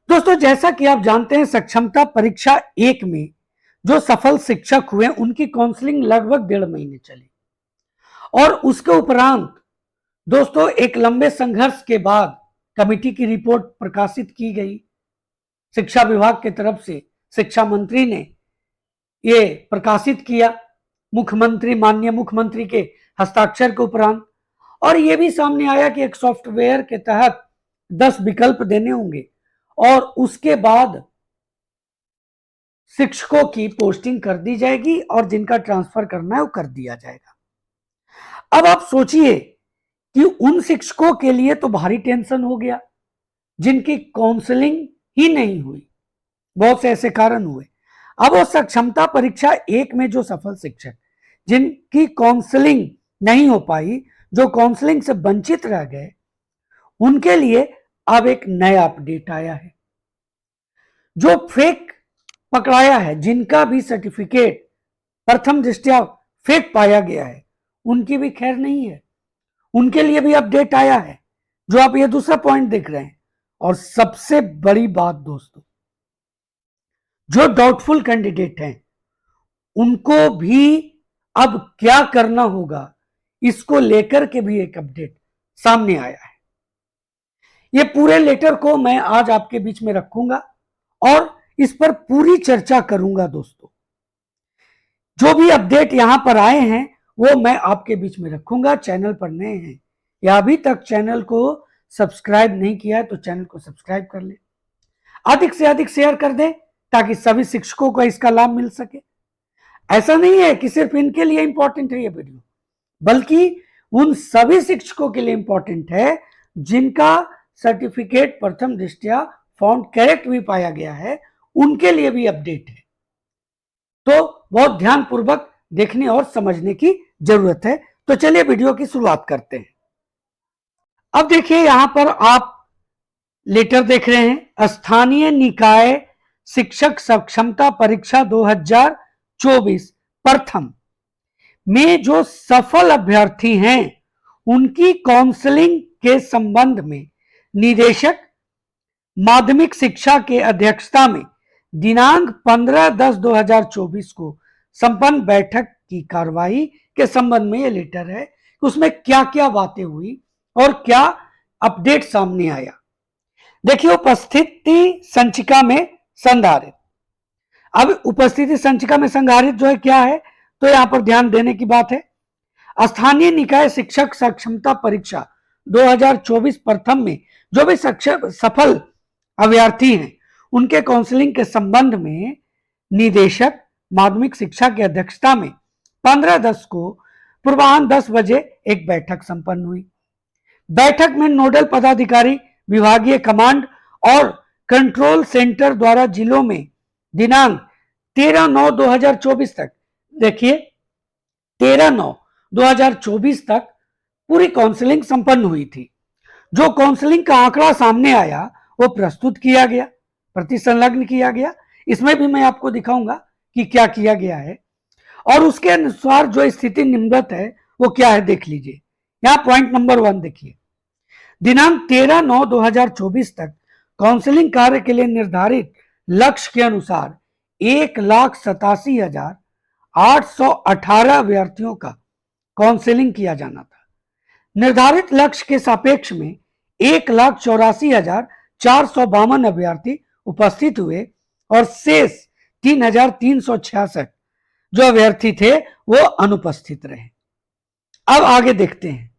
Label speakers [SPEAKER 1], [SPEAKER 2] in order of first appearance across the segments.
[SPEAKER 1] दोस्तों, जैसा कि आप जानते हैं, सक्षमता परीक्षा 1 में जो सफल शिक्षक हुए उनकी काउंसलिंग लगभग 1.5 महीने चली और उसके उपरांत दोस्तों एक लंबे संघर्ष के बाद कमेटी की रिपोर्ट प्रकाशित की गई। शिक्षा विभाग की तरफ से शिक्षा मंत्री ने ये प्रकाशित किया, माननीय मुख्यमंत्री के हस्ताक्षर के उपरांत। और यह भी सामने आया कि एक सॉफ्टवेयर के तहत 10 विकल्प देने होंगे और उसके बाद शिक्षकों की पोस्टिंग कर दी जाएगी और जिनका ट्रांसफर करना है वो कर दिया जाएगा। अब आप सोचिए कि उन शिक्षकों के लिए तो भारी टेंशन हो गया जिनकी काउंसलिंग ही नहीं हुई, बहुत से ऐसे कारण हुए। अब वो सक्षमता परीक्षा 1 में जो सफल शिक्षक जिनकी काउंसलिंग नहीं हो पाई, जो काउंसलिंग से वंचित रह गए, उनके लिए अब एक नया अपडेट आया है। जो फेक पकड़ाया है, जिनका भी सर्टिफिकेट प्रथम दृष्टया फेक पाया गया है, उनकी भी खैर नहीं है, उनके लिए भी अपडेट आया है, जो आप ये दूसरा पॉइंट देख रहे हैं। और सबसे बड़ी बात दोस्तों, जो डाउटफुल कैंडिडेट हैं उनको भी अब क्या करना होगा, इसको लेकर के भी एक अपडेट सामने आया है। ये पूरे लेटर को मैं आज आपके बीच में रखूंगा और इस पर पूरी चर्चा करूंगा। दोस्तों, जो भी अपडेट यहां पर आए हैं वो मैं आपके बीच में रखूंगा। चैनल पर नए हैं या अभी तक चैनल को सब्सक्राइब नहीं किया है तो चैनल को सब्सक्राइब कर ले, अधिक से अधिक शेयर कर दें ताकि सभी शिक्षकों को इसका लाभ मिल सके। ऐसा नहीं है कि सिर्फ इनके लिए इंपॉर्टेंट है ये वीडियो, बल्कि उन सभी शिक्षकों के लिए इंपॉर्टेंट है जिनका सर्टिफिकेट प्रथम दृष्टया फाउंड करेक्ट भी पाया गया है, उनके लिए भी अपडेट है। तो बहुत ध्यानपूर्वक देखने और समझने की जरूरत है। तो चलिए वीडियो की शुरुआत करते हैं। अब देखिए, यहां पर आप लेटर देख रहे हैं, स्थानीय निकाय शिक्षक सक्षमता परीक्षा 2024 प्रथम में जो सफल अभ्यर्थी हैं उनकी काउंसलिंग के संबंध में निदेशक माध्यमिक शिक्षा के अध्यक्षता में दिनांक 15/10/2024 को संपन्न बैठक की कार्रवाई के संबंध में यह लेटर है कि उसमें क्या क्या बातें हुई और क्या अपडेट सामने आया। देखिए, उपस्थिति संचिका में संधारित। अब उपस्थिति संचिका में संधारित जो है क्या है, तो यहां पर ध्यान देने की बात है, स्थानीय निकाय शिक्षक सक्षमता परीक्षा 2024 प्रथम में जो भी सफल अभ्यर्थी हैं उनके काउंसलिंग के संबंध में निदेशक माध्यमिक शिक्षा की अध्यक्षता में 15/10 को पूर्वाह्न 10 बजे एक बैठक संपन्न हुई। बैठक में नोडल पदाधिकारी, विभागीय कमांड और कंट्रोल सेंटर द्वारा जिलों में दिनांक 13/9/2024 तक, देखिए 13/9/2024 तक पूरी काउंसलिंग संपन्न हुई थी। जो काउंसलिंग का आंकड़ा सामने आया वो प्रस्तुत किया गया, प्रतिसंलग्न किया गया। इसमें भी मैं आपको दिखाऊंगा कि क्या किया गया है और उसके अनुसार जो स्थिति निम्नवत है वो क्या है, देख लीजिए। यहां पॉइंट नंबर 1 देखिए, दिनांक 13/9/2024 तक काउंसलिंग कार्य के लिए निर्धारित लक्ष्य के अनुसार 1,87,818 अभ्यर्थियों का काउंसलिंग किया जाना था। निर्धारित लक्ष्य के सापेक्ष में 1,84,452 अभ्यर्थी उपस्थित हुए और शेष 3,366 जो अभ्यर्थी थे वो अनुपस्थित रहे। अब आगे देखते हैं,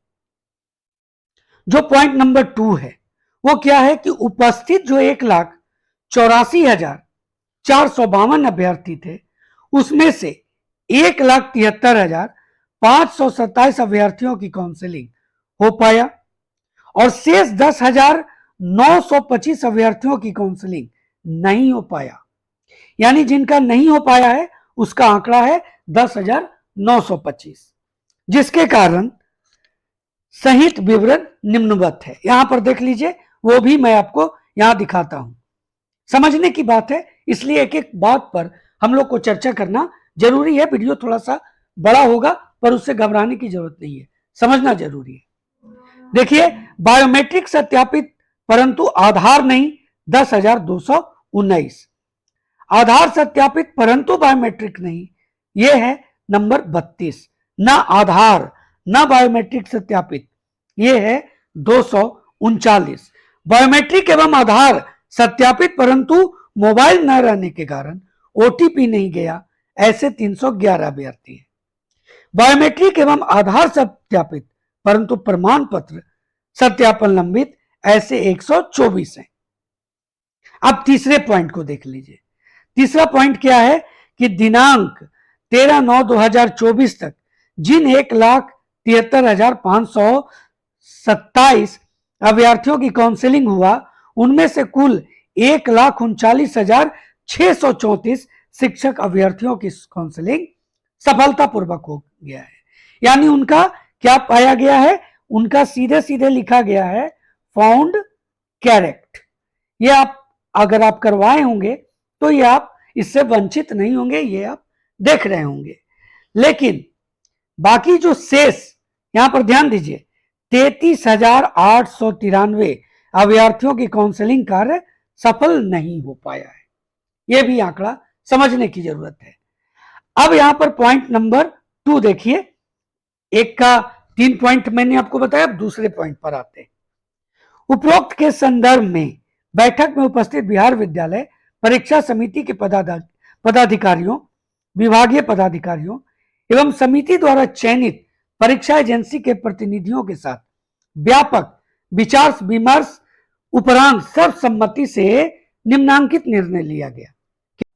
[SPEAKER 1] जो पॉइंट नंबर 2 है वो क्या है कि उपस्थित जो 1,84,452 अभ्यर्थी थे उसमें से 1,73,527 अभ्यर्थियों की काउंसलिंग हो पाया और शेष 10,925 अभ्यर्थियों की काउंसलिंग नहीं हो पाया। यानी जिनका नहीं हो पाया है उसका आंकड़ा है 10,925, जिसके कारण सहित विवरण निम्नवत है। यहां पर देख लीजिए, वो भी मैं आपको यहां दिखाता हूं। समझने की बात है, इसलिए एक एक बात पर हम लोग को चर्चा करना जरूरी है। वीडियो थोड़ा सा बड़ा होगा पर उससे घबराने की जरूरत नहीं है, समझना जरूरी है। देखिए, बायोमेट्रिक सत्यापित परंतु आधार नहीं 10,219। आधार सत्यापित परंतु बायोमेट्रिक नहीं, यह है नंबर 32। ना आधार ना बायोमेट्रिक सत्यापित, यह है 239। बायोमेट्रिक एवं आधार सत्यापित परंतु मोबाइल न रहने के कारण ओटीपी नहीं गया, ऐसे 311 अभ्यर्थी हैं। बायोमेट्रिक एवं आधार सत्यापित परंतु प्रमाण पत्र सत्यापन लंबित, ऐसे 124 हैं। अब तीसरे पॉइंट को देख लीजिए। तीसरा पॉइंट क्या है कि दिनांक 13/9/2024 तक जिन 1,73,527 अभ्यर्थियों की काउंसलिंग हुआ, उनमें से कुल 1,39,634 शिक्षक अभ्यर्थियों की काउंसलिंग सफलतापूर्वक हो गया है। यानी उनका क्या पाया गया है, उनका सीधे सीधे लिखा गया है फाउंड करेक्ट। ये आप अगर आप करवाए होंगे तो ये आप इससे वंचित नहीं होंगे, ये आप देख रहे होंगे। लेकिन बाकी जो शेष, यहां पर ध्यान दीजिए, 33,893 अभ्यर्थियों की काउंसलिंग कार्य सफल नहीं हो पाया है। यह भी आंकड़ा समझने की जरूरत है। अब यहां पर पॉइंट नंबर 2 देखिए। एक का 3 पॉइंट मैंने आपको बताया, अब दूसरे पॉइंट पर आते हैं। उपरोक्त के संदर्भ में बैठक में उपस्थित बिहार विद्यालय परीक्षा समिति के पदाधिकारियों, विभागीय पदाधिकारियों एवं समिति द्वारा चयनित परीक्षा एजेंसी के प्रतिनिधियों के साथ व्यापक विचार विमर्श उपरांत सर्वसम्मति से निम्नांकित निर्णय लिया गया।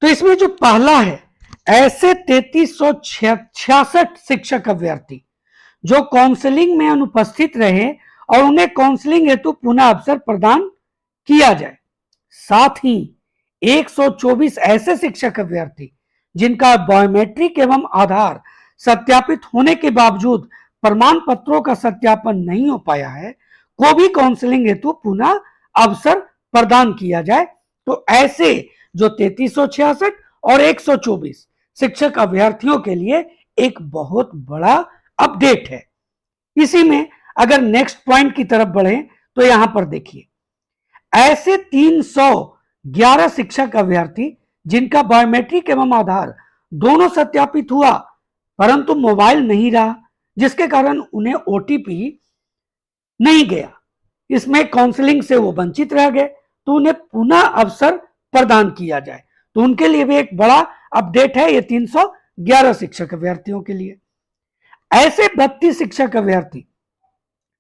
[SPEAKER 1] तो इसमें जो पहला है, ऐसे 3366 शिक्षक अभ्यर्थी जो काउंसलिंग में अनुपस्थित रहे और उन्हें काउंसलिंग हेतु पुनः अवसर प्रदान किया जाए। साथ ही 124 ऐसे शिक्षक अभ्यर्थी जिनका बायोमेट्रिक एवं आधार सत्यापित होने के बावजूद प्रमाण पत्रों का सत्यापन नहीं हो पाया है, को भी काउंसलिंग हेतु पुनः अवसर प्रदान किया जाए। तो ऐसे जो 3366 और 124 शिक्षक अभ्यर्थियों के लिए एक बहुत बड़ा अपडेट है। इसी में अगर नेक्स्ट पॉइंट की तरफ बढ़े तो यहां पर देखिए, ऐसे 311 शिक्षक अभ्यर्थी जिनका बायोमेट्रिक एवं आधार दोनों सत्यापित हुआ परंतु मोबाइल नहीं रहा, जिसके कारण उन्हें ओटीपी नहीं गया, इसमें काउंसलिंग से वो वंचित रह गए, तो उन्हें पुनः अवसर प्रदान किया जाए। तो उनके लिए भी एक बड़ा अपडेट है ये 311 शिक्षक अभ्यर्थियों के लिए। ऐसे 32 शिक्षक अभ्यर्थी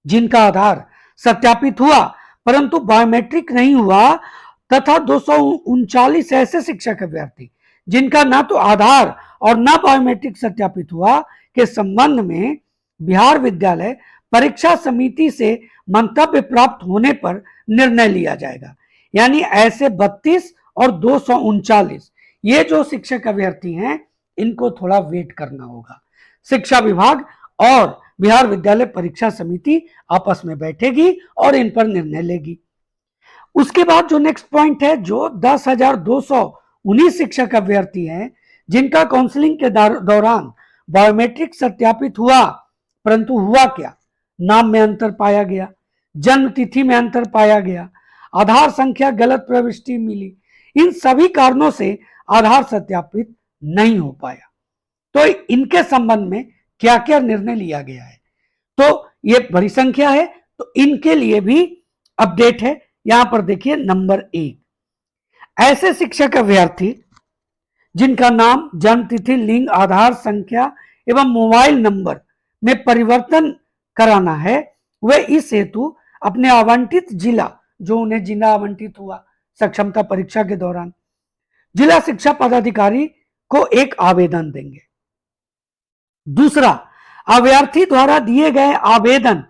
[SPEAKER 1] जिनका आधार सत्यापित हुआ परंतु बायोमेट्रिक नहीं हुआ तथा 239 ऐसे शिक्षक अभ्यर्थी जिनका ना तो आधार और ना बायोमेट्रिक सत्यापित हुआ के संबंध में बिहार विद्यालय परीक्षा समिति से मंतव्य प्राप्त होने पर निर्णय लिया जाएगा। यानी ऐसे 32 और 239 ये जो शिक्षक अभ्यर्थी हैं, इनको थोड़ा वेट करना होगा। शिक्षा विभाग और बिहार विद्यालय परीक्षा समिति आपस में बैठेगी और इन पर निर्णय लेगी। उसके बाद जो नेक्स्ट पॉइंट है, जो 10,219 शिक्षक अभ्यर्थी हैं जिनका काउंसलिंग के दौरान बायोमेट्रिक सत्यापित हुआ परंतु हुआ क्या, नाम में अंतर पाया गया, जन्म तिथि में अंतर पाया गया, आधार संख्या गलत प्रविष्टि मिली, इन सभी कारणों से आधार सत्यापित नहीं हो पाया। तो इनके संबंध में क्या क्या निर्णय लिया गया है, तो ये बड़ी संख्या है, तो इनके लिए भी अपडेट है। यहां पर देखिए नंबर 1, ऐसे शिक्षक अभ्यर्थी जिनका नाम, जन्म तिथि, लिंग, आधार संख्या एवं मोबाइल नंबर में परिवर्तन कराना है, वे इस हेतु अपने आवंटित जिला, जो उन्हें जिला आवंटित हुआ सक्षमता परीक्षा के दौरान, जिला शिक्षा पदाधिकारी को एक आवेदन देंगे। दूसरा, अभ्यर्थी द्वारा दिए गए आवेदन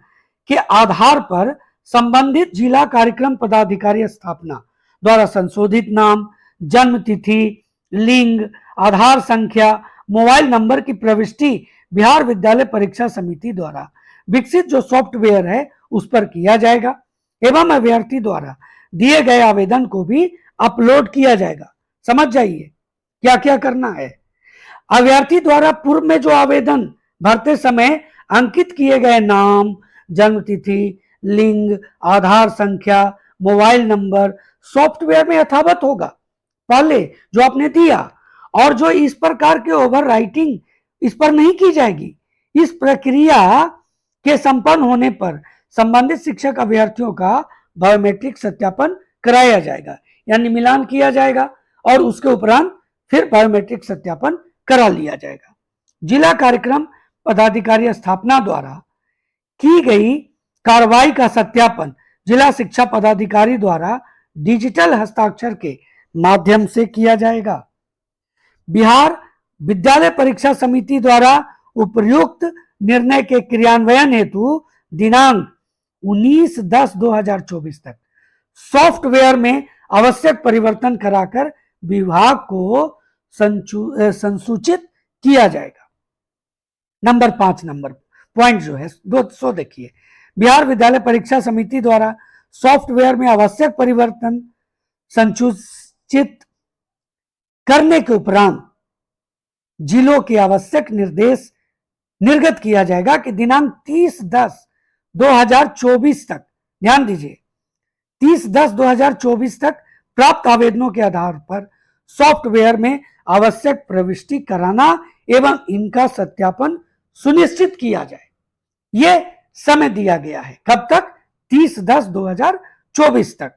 [SPEAKER 1] के आधार पर संबंधित जिला कार्यक्रम पदाधिकारी स्थापना द्वारा संशोधित नाम, जन्म तिथि, लिंग, आधार संख्या, मोबाइल नंबर की प्रविष्टि बिहार विद्यालय परीक्षा समिति द्वारा विकसित जो सॉफ्टवेयर है उस पर किया जाएगा एवं अभ्यर्थी द्वारा दिए गए आवेदन को भी अपलोड किया जाएगा। समझ जाइए क्या क्या करना है। अभ्यर्थी द्वारा पूर्व में जो आवेदन भरते समय अंकित किए गए नाम, जन्म तिथि, लिंग, आधार संख्या, मोबाइल नंबर सॉफ्टवेयर में यथावत होगा पहले जो आपने दिया, और जो इस प्रकार के ओवर राइटिंग इस पर नहीं की जाएगी। इस प्रक्रिया के संपन्न होने पर संबंधित शिक्षक अभ्यर्थियों का बायोमेट्रिक सत्यापन कराया जाएगा, यानी मिलान किया जाएगा और उसके उपरांत फिर बायोमेट्रिक सत्यापन करा लिया जाएगा। जिला कार्यक्रम पदाधिकारी स्थापना द्वारा की गई कार्रवाई का सत्यापन जिला शिक्षा पदाधिकारी द्वारा डिजिटल हस्ताक्षर के माध्यम से किया जाएगा। बिहार विद्यालय परीक्षा समिति द्वारा उपयुक्त निर्णय के क्रियान्वयन हेतु दिनांक 19/10/2024 तक सॉफ्टवेयर में आवश्यक परिवर्तन कराकर विभाग को संसूचित किया जाएगा। नंबर 5 नंबर पॉइंट जो है 200 देखिए, बिहार विद्यालय परीक्षा समिति द्वारा सॉफ्टवेयर में आवश्यक परिवर्तन संसूचित करने के उपरांत जिलों के आवश्यक निर्देश निर्गत किया जाएगा कि दिनांक 30/10/2024 तक, ध्यान दीजिए 30/10/2024 तक प्राप्त आवेदनों के आधार पर सॉफ्टवेयर में आवश्यक प्रविष्टि कराना एवं इनका सत्यापन सुनिश्चित किया जाए। यह समय दिया गया है कब तक? 30/10/2024 तक।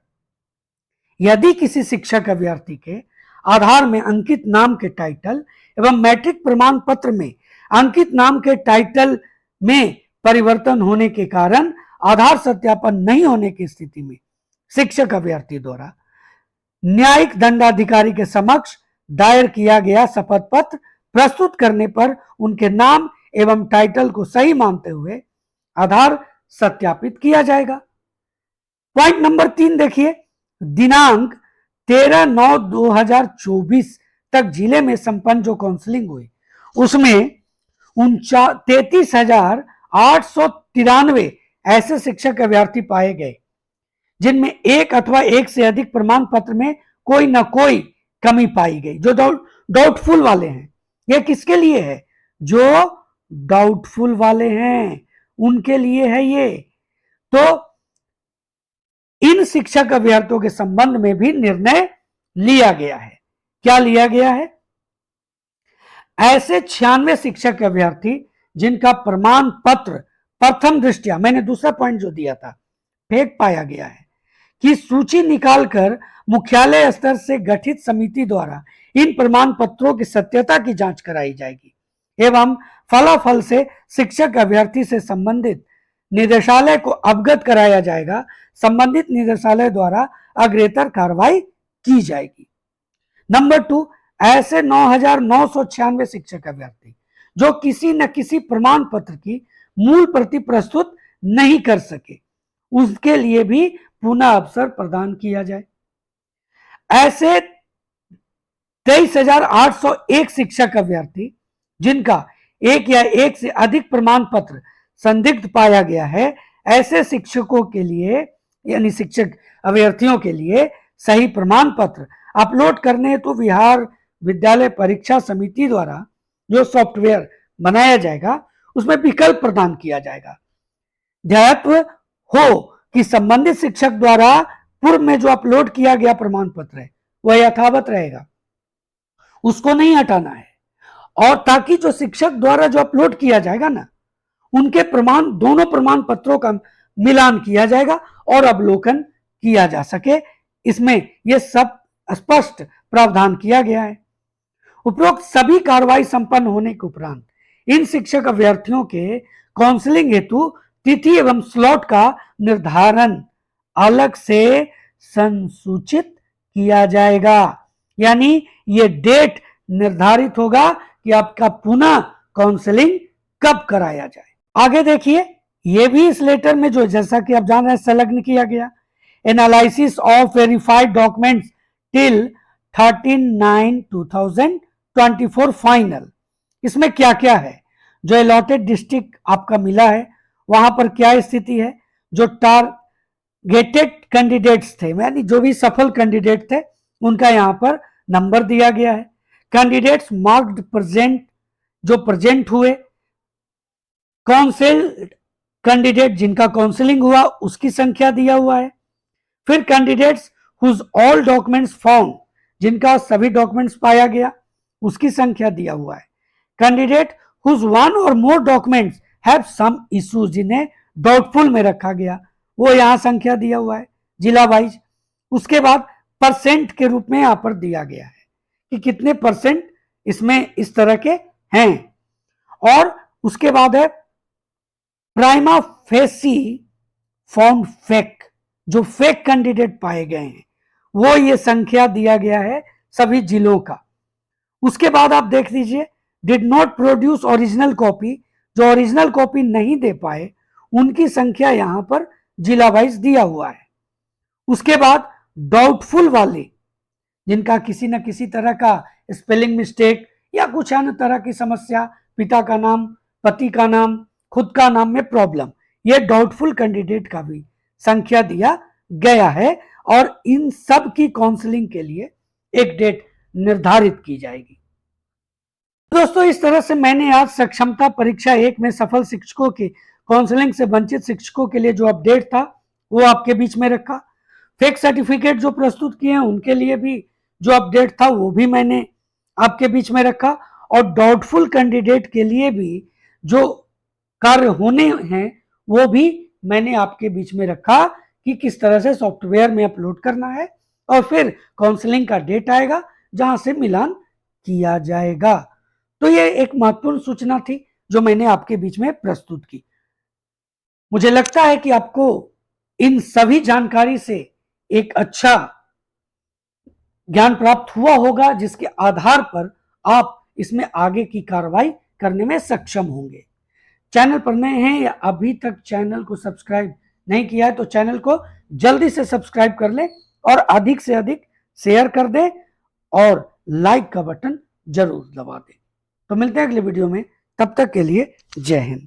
[SPEAKER 1] यदि किसी शिक्षक अभ्यर्थी के आधार में अंकित नाम के टाइटल एवं मैट्रिक प्रमाण पत्र में अंकित नाम के टाइटल में परिवर्तन होने के कारण आधार सत्यापन नहीं होने की स्थिति में शिक्षक अभ्यर्थी द्वारा न्यायिक दंडाधिकारी के समक्ष दायर किया गया शपथ पत्र प्रस्तुत करने पर उनके नाम एवं टाइटल को सही मानते हुए आधार सत्यापित किया जाएगा। पॉइंट नंबर 3 देखिए, दिनांक 13/9/2024 तक जिले में संपन्न जो काउंसलिंग हुई उसमें 33,893 ऐसे शिक्षक अभ्यर्थी पाए गए जिनमें एक अथवा एक से अधिक प्रमाण पत्र में कोई ना कोई कमी पाई गई। जो डाउटफुल वाले हैं, ये किसके लिए है? जो डाउटफुल वाले हैं उनके लिए है ये। तो इन शिक्षक अभ्यर्थियों के संबंध में भी निर्णय लिया गया है। क्या लिया गया है? ऐसे 96 शिक्षक अभ्यर्थी जिनका प्रमाण पत्र प्रथम दृष्टया, मैंने दूसरा पॉइंट जो दिया था, फेक पाया गया है, की सूची निकालकर मुख्यालय स्तर से गठित समिति द्वारा इन प्रमाण पत्रों की सत्यता की जांच कराई जाएगी एवं फलाफल से शिक्षक अभ्यर्थी से संबंधित निदेशालय को अवगत कराया जाएगा। संबंधित निदेशालय द्वारा अग्रेतर कार्रवाई की जाएगी। नंबर 2, ऐसे 9,996 शिक्षक अभ्यर्थी जो किसी न किसी प्रमाण पत्र की मूल प्रति प्रस्तुत नहीं कर सके, उसके लिए भी पुनः अवसर प्रदान किया जाए। ऐसे 23,801 शिक्षक अभ्यर्थी जिनका एक या एक से अधिक प्रमाण पत्र संदिग्ध पाया गया है, ऐसे शिक्षकों के लिए यानी शिक्षक अभ्यर्थियों के लिए सही प्रमाण पत्र अपलोड करने तो बिहार विद्यालय परीक्षा समिति द्वारा जो सॉफ्टवेयर बनाया जाएगा उसमें विकल्प प्रदान किया जाएगा। ध्यातव्य हो कि संबंधित शिक्षक द्वारा पूर्व में जो अपलोड किया गया प्रमाण पत्र है वह यथावत रहेगा, उसको नहीं हटाना है। और ताकि जो शिक्षक द्वारा जो अपलोड किया जाएगा ना, उनके दोनों प्रमाण पत्रों का मिलान किया जाएगा और अवलोकन किया जा सके, इसमें यह सब स्पष्ट प्रावधान किया गया है। उपरोक्त सभी कार्रवाई संपन्न होने के उपरांत इन शिक्षक अभ्यर्थियों के काउंसलिंग हेतु तिथि एवं स्लॉट का निर्धारण अलग से संसूचित किया जाएगा, यानी ये डेट निर्धारित होगा कि आपका पुनः काउंसलिंग कब कराया जाए। आगे देखिए, ये भी इस लेटर में जो जैसा कि आप जान रहे हैं संलग्न किया गया, analysis of verified documents till 13/9/2024 final. इसमें क्या क्या है? जो अलॉटेड डिस्ट्रिक्ट आपका मिला है वहां पर क्या स्थिति है, जो टारगेटेड कैंडिडेट्स थे यानी जो भी सफल कैंडिडेट थे उनका यहां पर नंबर दिया गया है। कैंडिडेट्स मार्क्ड प्रेजेंट जो प्रेजेंट हुए, काउंसिल कैंडिडेट जिनका काउंसलिंग हुआ उसकी संख्या दिया हुआ है। फिर candidates whose all documents found, जिनका सभी डॉक्यूमेंट्स पाया गया, उसकी संख्या दिया हुआ है। कैंडिडेट हुज वन और मोर डॉक्यूमेंट्स हैव सम इश्यूज, जिन्हें डाउटफुल में रखा गया, वो यहां संख्या दिया हुआ है जिला वाइज। उसके बाद परसेंट के रूप में यहां पर दिया गया है कि कितने परसेंट इसमें इस तरह के हैं। और उसके बाद है प्राइमा फेसी फाउंड फेक, जो फेक कैंडिडेट पाए गए हैं वो ये संख्या दिया गया है सभी जिलों का। उसके बाद आप देख लीजिए did not produce original copy, जो ओरिजिनल कॉपी नहीं दे पाए उनकी संख्या यहां पर जिला वाइज दिया हुआ है। उसके बाद डाउटफुल वाले, जिनका किसी न किसी तरह का स्पेलिंग मिस्टेक या कुछ अन्य तरह की समस्या, पिता का नाम, पति का नाम, खुद का नाम में प्रॉब्लम, ये डाउटफुल कैंडिडेट का भी संख्या दिया गया है। और इन सब की काउंसलिंग के लिए एक डेट निर्धारित की जाएगी। दोस्तों, इस तरह से मैंने आज सक्षमता परीक्षा 1 में सफल शिक्षकों के काउंसलिंग से वंचित शिक्षकों के लिए जो अपडेट था वो आपके बीच में रखा। फेक सर्टिफिकेट जो प्रस्तुत किए हैं उनके लिए भी जो अपडेट था वो भी मैंने आपके बीच में रखा। और डाउटफुल कैंडिडेट के लिए भी जो कार्य होने हैं वो भी मैंने आपके बीच में रखा कि किस तरह से सॉफ्टवेयर में अपलोड करना है और फिर काउंसलिंग का डेट आएगा जहां से मिलान किया जाएगा। तो ये एक महत्वपूर्ण सूचना थी जो मैंने आपके बीच में प्रस्तुत की। मुझे लगता है कि आपको इन सभी जानकारी से एक अच्छा ज्ञान प्राप्त हुआ होगा, जिसके आधार पर आप इसमें आगे की कार्रवाई करने में सक्षम होंगे। चैनल पर नए हैं या अभी तक चैनल को सब्सक्राइब नहीं किया है तो चैनल को जल्दी से सब्सक्राइब कर लें और अधिक से अधिक शेयर कर दें और लाइक का बटन जरूर दबा दें। तो मिलते हैं अगले वीडियो में, तब तक के लिए जय हिंद।